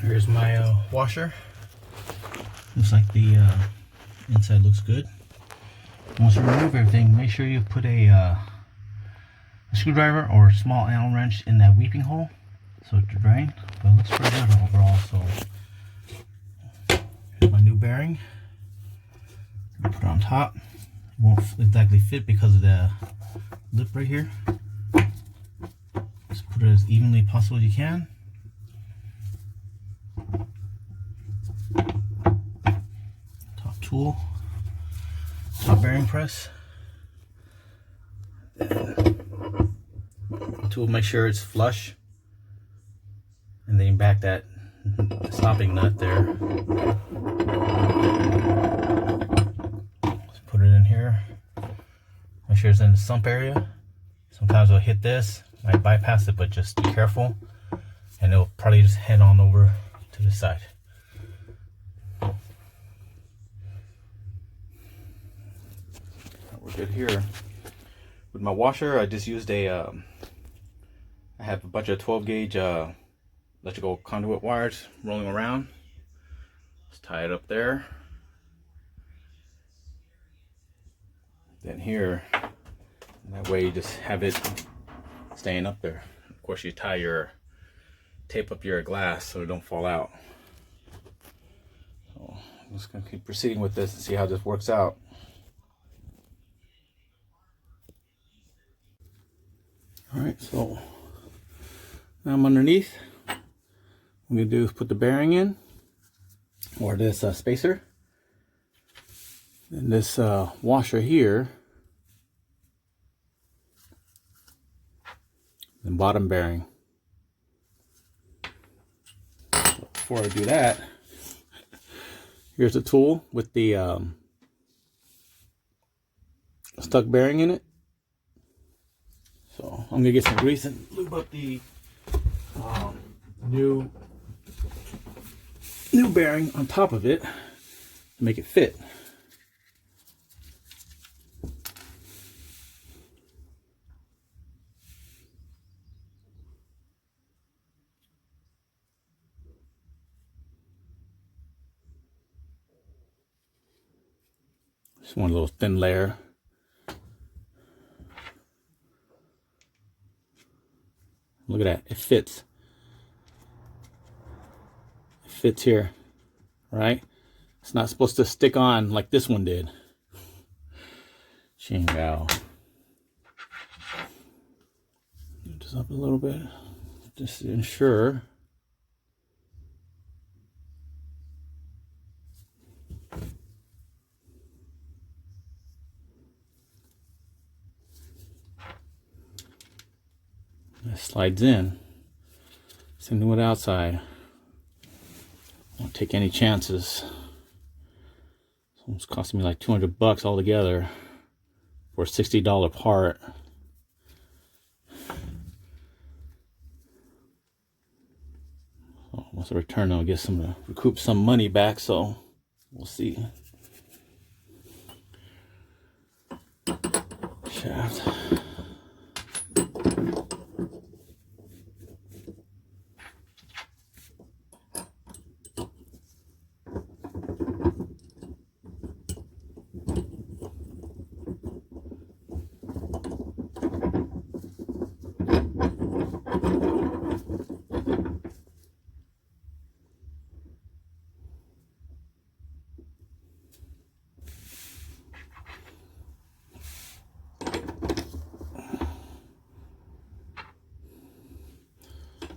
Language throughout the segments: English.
Here's my washer. Looks like the inside looks good. Once you remove everything, make sure you put a screwdriver or a small Allen wrench in that weeping hole so it to drain. But it looks pretty good overall. So here's my new bearing. Put it on top. It won't exactly fit because of the lip right here. Just put it as evenly possible as you can. Top tool, top bearing press. And the tool, make sure it's flush, and then you back that stopping nut there. Just put it in here. Make sure it's in the sump area. Sometimes it'll hit this, might bypass it, but just be careful, and it'll probably just head on over to the side. We're good here. With my washer, I just used I have a bunch of 12 gauge electrical conduit wires rolling around. Let's tie it up there. Then here, and that way you just have it staying up there. Of course, you tape up your glass so it don't fall out. So I'm just gonna keep proceeding with this and see how this works out. All right, so now I'm underneath. What I'm gonna do is put the bearing in, or this spacer, and this washer here, and bottom bearing. But before I do that, here's the tool with the stuck bearing in it. So I'm gonna get some grease and lube up the new bearing on top of it to make it fit. Just one little thin layer. Look at that, it fits. It fits here, right? It's not supposed to stick on like this one did. Chingao. Move this up a little bit, just to ensure. It slides in. Same thing with outside. Won't take any chances. It's almost costing me like $200 altogether for a $60 part. So once I return, I'll get recoup some money back. So we'll see. Shaft.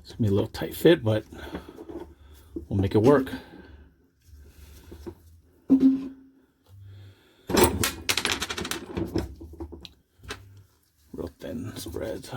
It's gonna be a little tight fit, but we'll make it work. Real thin spreads.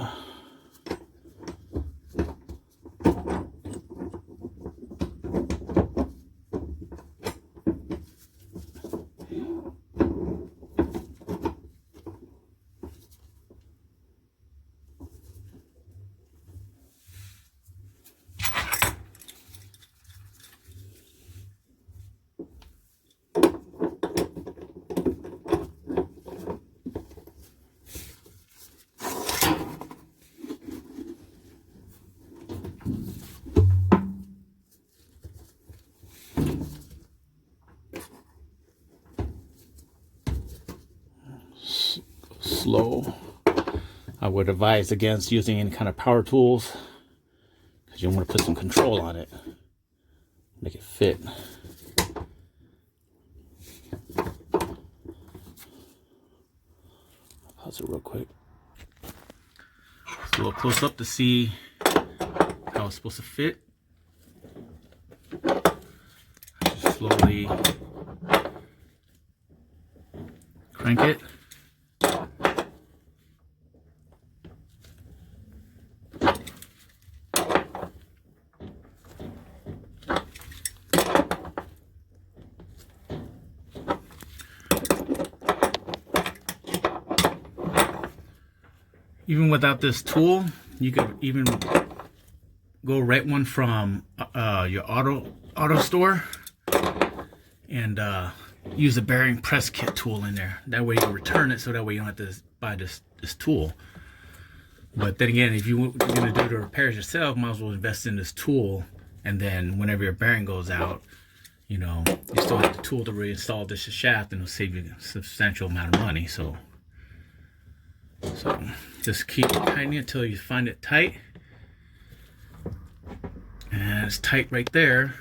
slow. I would advise against using any kind of power tools because you want to put some control on it, make it fit. Pause it real quick. Just a little close up to see how it's supposed to fit. Just slowly crank it. Even without this tool, you could even go rent one from your auto store and use a bearing press kit tool in there. That way you return it, so that way you don't have to buy this tool. But then again, if you're going to do the repairs yourself, might as well invest in this tool, and then whenever your bearing goes out, you know, you still have the tool to reinstall this shaft, and it'll save you a substantial amount of money. So just keep tightening it until you find it tight. And it's tight right there.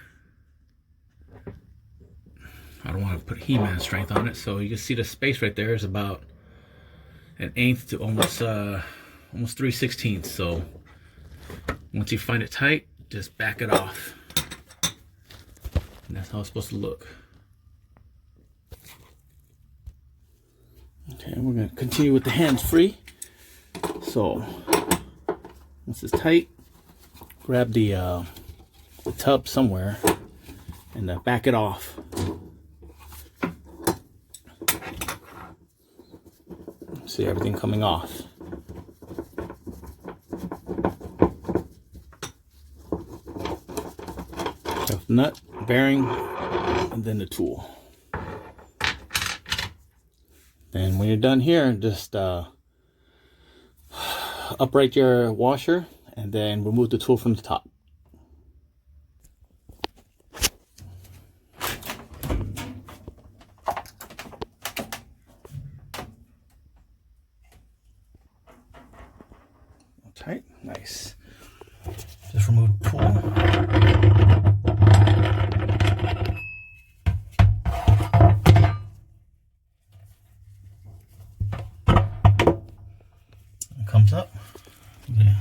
I don't want to put He-Man strength on it, so you can see the space right there is about 1/8 to almost 3/16. So once you find it tight, just back it off. And that's how it's supposed to look. Okay, we're going to continue with the hands free. So once it's tight, grab the tub somewhere and back it off. See everything coming off. Nut, bearing, and then the tool. And when you're done here, just upright your washer and then remove the tool from the top. Tight, nice. Just remove the tool. Comes up. Yeah.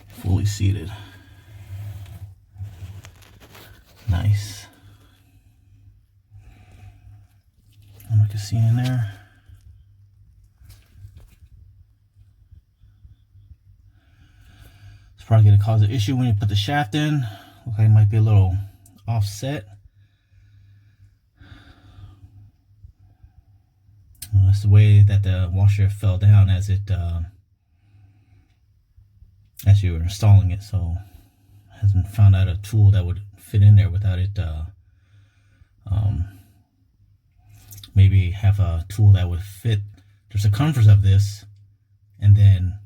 Fully seated. Nice. And we can see in there. It's probably going to cause an issue when you put the shaft in. Looks like it might be a little offset. That's the way that the washer fell down as you were installing it, so hasn't found out a tool that would fit in there without it. Maybe have a tool that would fit the circumference of this, and then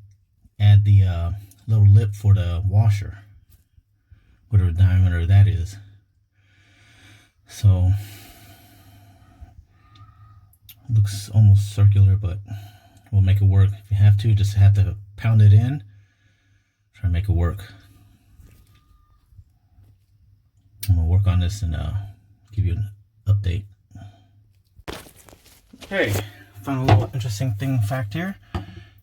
add the little lip for the washer, whatever diameter that is. So looks almost circular, but we'll make it work. If you have to, just have to pound it in, try to make it work. I'm gonna work on this and give you an update. Okay, found a little interesting fact here.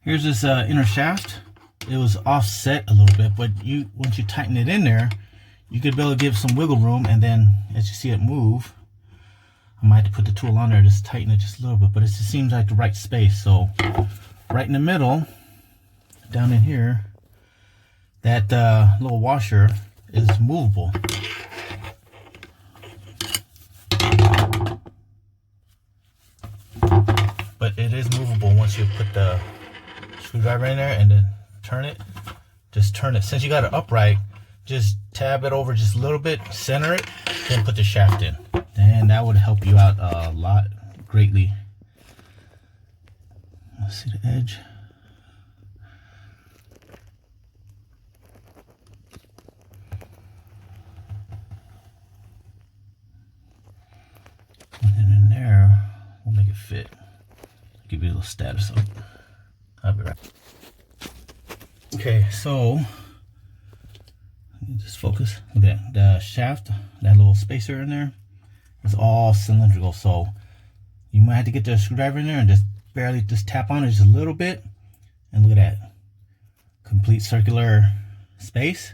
Here's this inner shaft. It was offset a little bit, but once you tighten it in there, you could be able to give some wiggle room, and then as you see it move, I might have to put the tool on there, just tighten it just a little bit, but it just seems like the right space. So right in the middle, down in here, that little washer is movable. But it is movable once you put the screwdriver in there and then turn it. Just turn it. Since you got it upright, just tab it over just a little bit, center it, then put the shaft in. And that would help you out a lot, greatly. Let's see the edge. And then in there, we'll make fit. I'll give you a little status of it. I'll be right. Okay, so just focus. Look at that. The shaft, that little spacer in there, is all cylindrical. So you might have to get the screwdriver in there and just barely just tap on it just a little bit. And look at that. Complete circular space.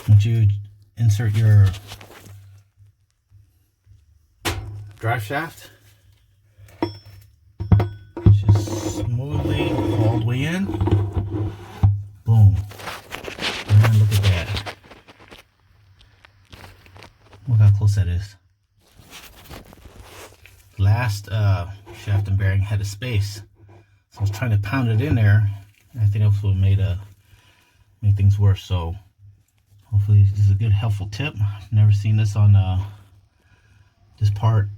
Once you insert your drive shaft, just smoothly all the way in. Boom. And look at that. Look how close that is. Last shaft and bearing had a space, so I was trying to pound it in there. I think that's what made things worse. So hopefully this is a good helpful tip. I've never seen this on this part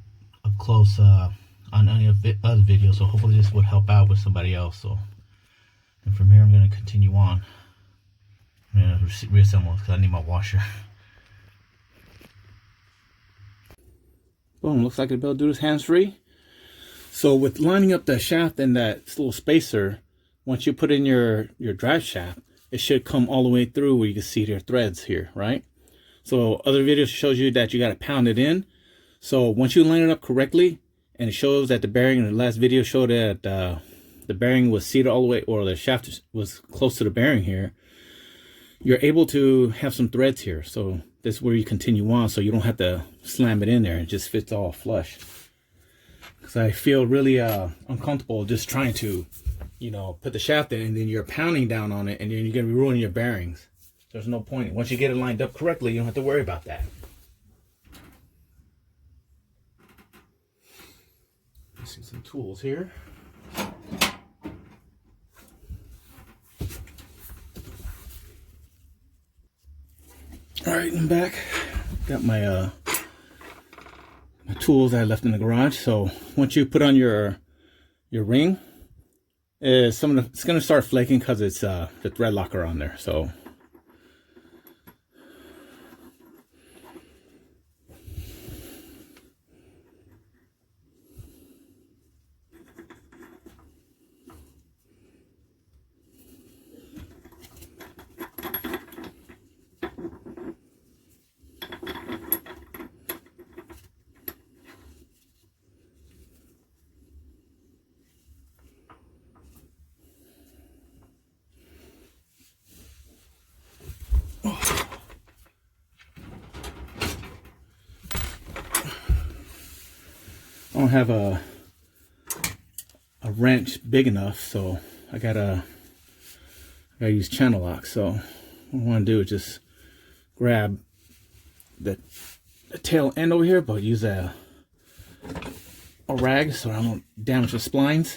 up close on any other videos, so hopefully this would help out with somebody else. So, and from here I'm going to continue on. I'm going to reassemble because I need my washer. Boom, looks like I'll be able to do this hands-free. So with lining up the shaft and that little spacer, once you put in your drive shaft, it should come all the way through where you can see your threads here, right? So other videos shows you that you got to pound it in. So once you line it up correctly, and it shows that the bearing in the last video showed that the bearing was seated all the way, or the shaft was close to the bearing here, you're able to have some threads here. So this is where you continue on, so you don't have to slam it in there. It just fits all flush. Because I feel really uncomfortable just trying to, you know, put the shaft in and then you're pounding down on it and then you're going to be ruining your bearings. There's no point. Once you get it lined up correctly, you don't have to worry about that. See some tools here. All right, I'm back. Got my my tools that I left in the garage. So once you put on your ring, it's gonna start flaking because it's the thread locker on there. So I don't have a wrench big enough, so I gotta use channel lock. So what I want to do is just grab the tail end over here, but use a rag so I don't damage the splines.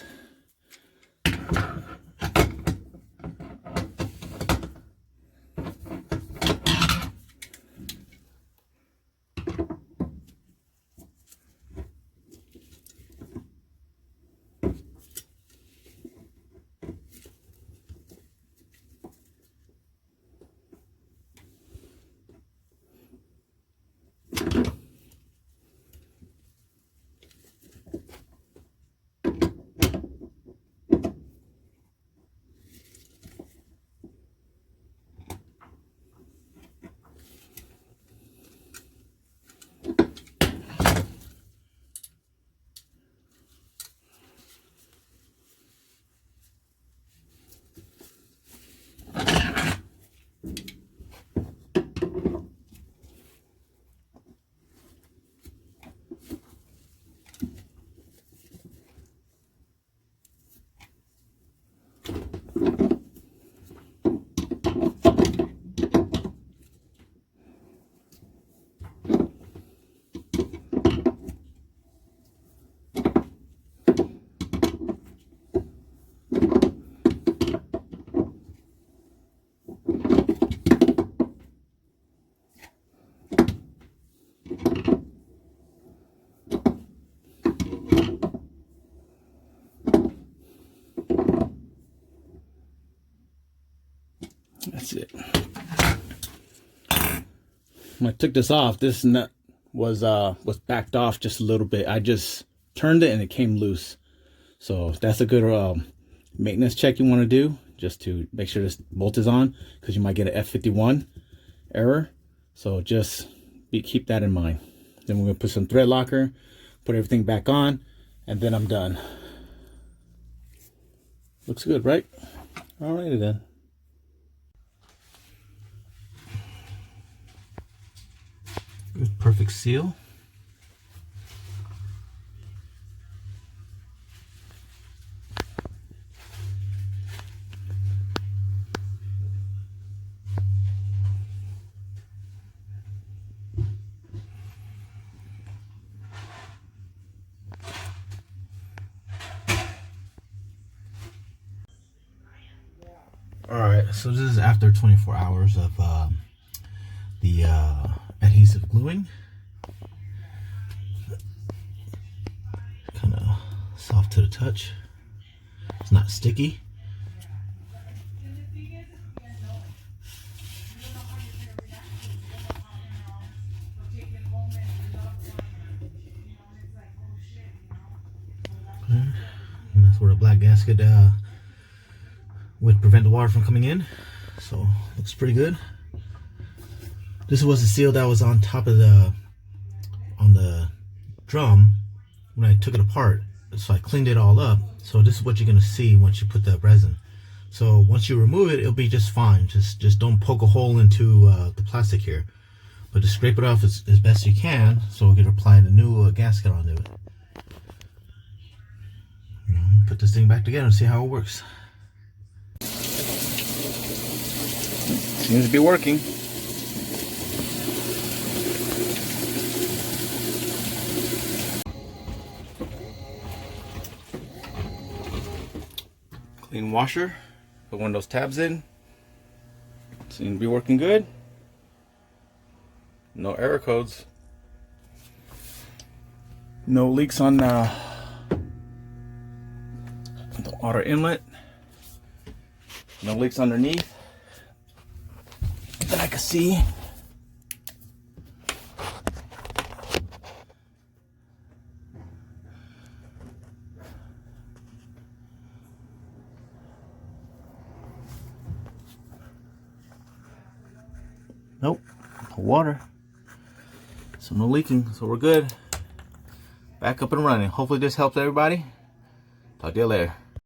That's it. When I took this off, this nut was backed off just a little bit. I just turned it and it came loose. So that's a good maintenance check you want to do, just to make sure this bolt is on, because you might get an F51 error. So just keep that in mind. Then we're gonna put some thread locker, put everything back on, and then I'm done. Looks good, right? Alrighty then. Good, perfect seal. Alright, so this is after 24 hours of the adhesive gluing. Kind of soft to the touch. It's not sticky. Okay. And that's where the black gasket would prevent the water from coming in. So looks pretty good. This was the seal that was on top of the drum when I took it apart. So I cleaned it all up. So this is what you're gonna see once you put the resin. So once you remove it, it'll be just fine. Just don't poke a hole into the plastic here, but just scrape it off as best you can, so we can apply the new gasket onto it. Put this thing back together and see how it works. Seems to be working. Clean washer. Put one of those tabs in. Seems to be working good. No error codes. No leaks on the water inlet. No leaks underneath that I can see. Nope, no water. So no leaking, so we're good. Back up and running. Hopefully this helps everybody. Talk to you later.